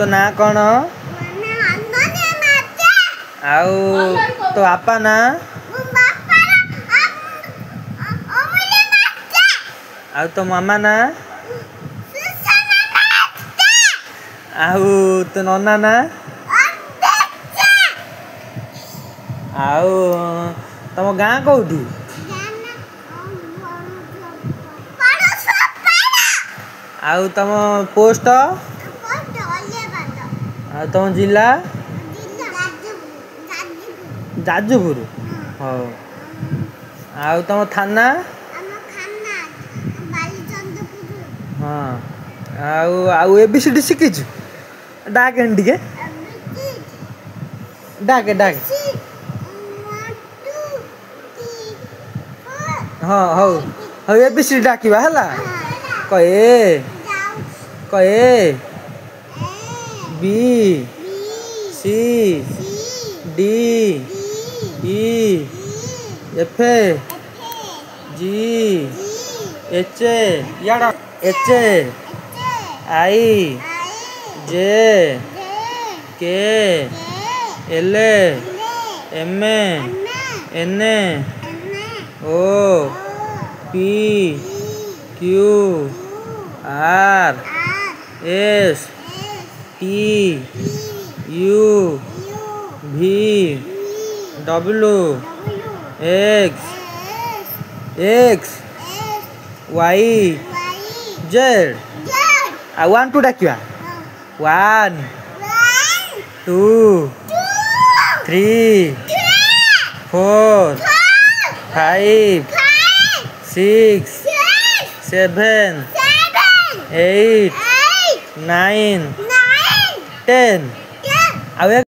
तो ना कौन आउ तो आपा ना आउ तो मामा ना आउ तो नन्ना ना आउ तुम गाँ कौटी आउ तुम पोस्ट आउ तुम जिला जाजपुर हाँ आउ तुम थाना हाँ आउ आउ एबीसीडी शिखीचु डाके टिके डाके डाके हाँ हौ हौ एबीसीडी डाकिबा हला कहे B C D E F G H यार H I J K L M N O P Q R S T U V W X Y Z आ 1 2 डाकिया 1 2 3 4 5 6 7 8 9 10